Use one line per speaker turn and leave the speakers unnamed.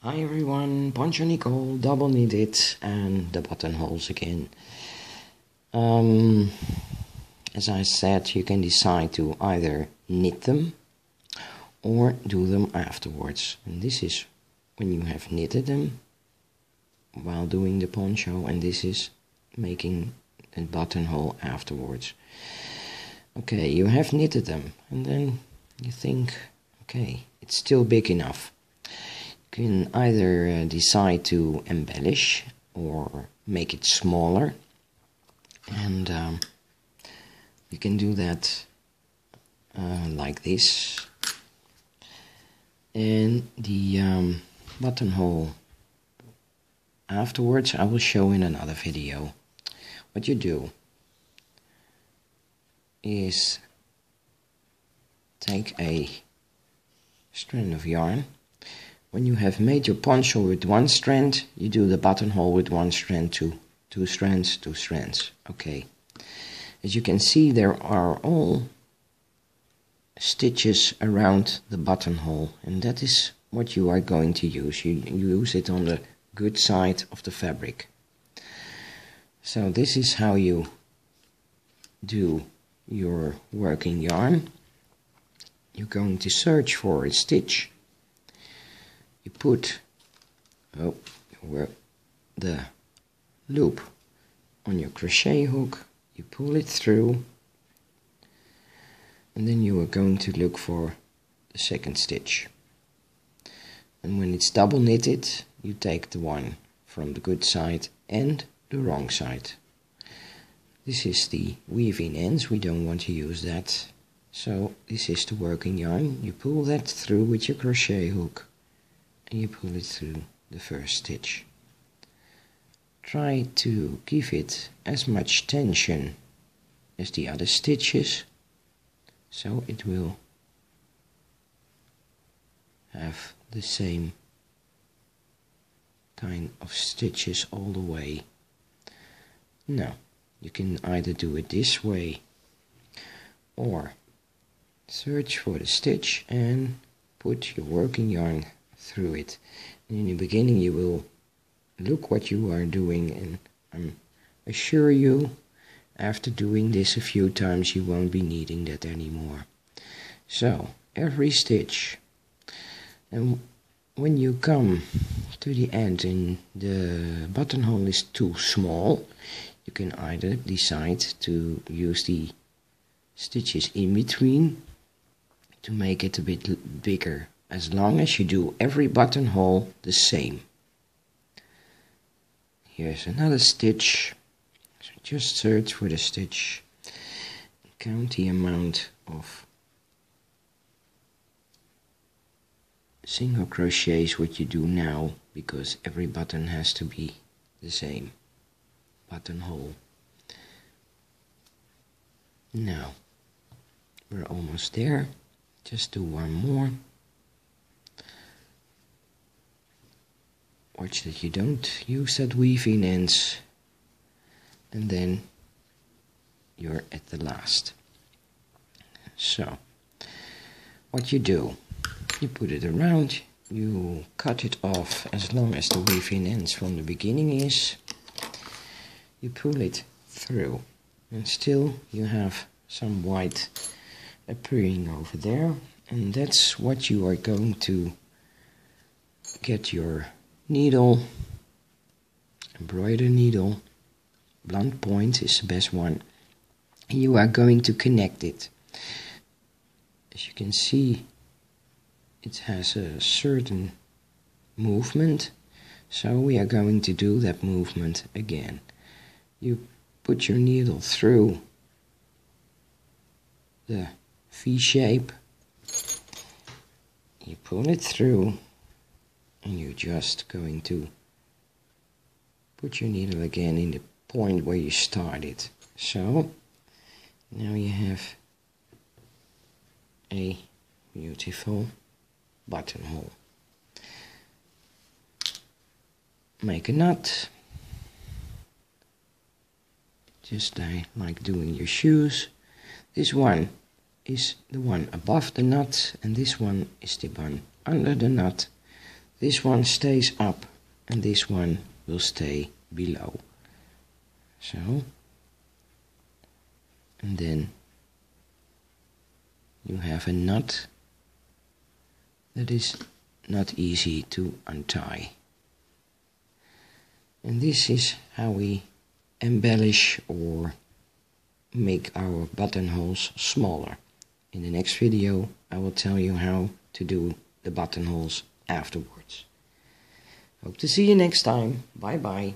Hi everyone, Poncho Nicole, double knitted, and the buttonholes again. As I said, you can decide to either knit them or do them afterwards. And this is when you have knitted them while doing the poncho, and this is making a buttonhole afterwards. Okay, you have knitted them, and then you think, okay, it's still big enough. You can either decide to embellish or make it smaller, and you can do that like this. And the buttonhole afterwards I will show in another video. What you do is take a strand of yarn. When you have made your poncho with one strand, you do the buttonhole with one strand, two strands, two strands. Okay. As you can see, there are all stitches around the buttonhole, and that is what you are going to use. You use it on the good side of the fabric. So this is how you do your working yarn. You're going to search for a stitch. You put the loop on your crochet hook, you pull it through, and then you are going to look for the second stitch. And when it's double knitted, you take the one from the good side and the wrong side. This is the weaving ends, we don't want to use that. So this is the working yarn, you pull that through with your crochet hook, and you pull it through the first stitch. Try to give it as much tension as the other stitches, so it will have the same kind of stitches all the way. Now, you can either do it this way or search for the stitch and put your working yarn through it. And in the beginning you will look what you are doing, and I assure you after doing this a few times you won't be needing that anymore. So every stitch, and when you come to the end and the buttonhole is too small, you can either decide to use the stitches in between to make it a bit bigger, as long as you do every buttonhole the same. Here's another stitch, so just search for the stitch, count the amount of single crochets what you do now, because every button has to be the same buttonhole. Now we're almost there, just do one more. Watch that you don't use that weaving ends, and then you're at the last. So what you do, you put it around, you cut it off as long as the weaving ends from the beginning is, you pull it through, and still you have some white appearing over there, and that's what you are going to get your needle, embroider needle, blunt point is the best one, and you are going to connect it. As you can see, it has a certain movement, so we are going to do that movement again. You put your needle through the V shape, you pull it through, and you're just going to put your needle again in the point where you started. So now you have a beautiful buttonhole. Make a knot, just like doing your shoes. This one is the one above the knot, and this one is the one under the knot. this one stays up and this one will stay below. So, and then you have a knot that is not easy to untie. And this is how we embellish or make our buttonholes smaller. In the next video I will tell you how to do the buttonholes afterwards. Hope to see you next time. Bye bye.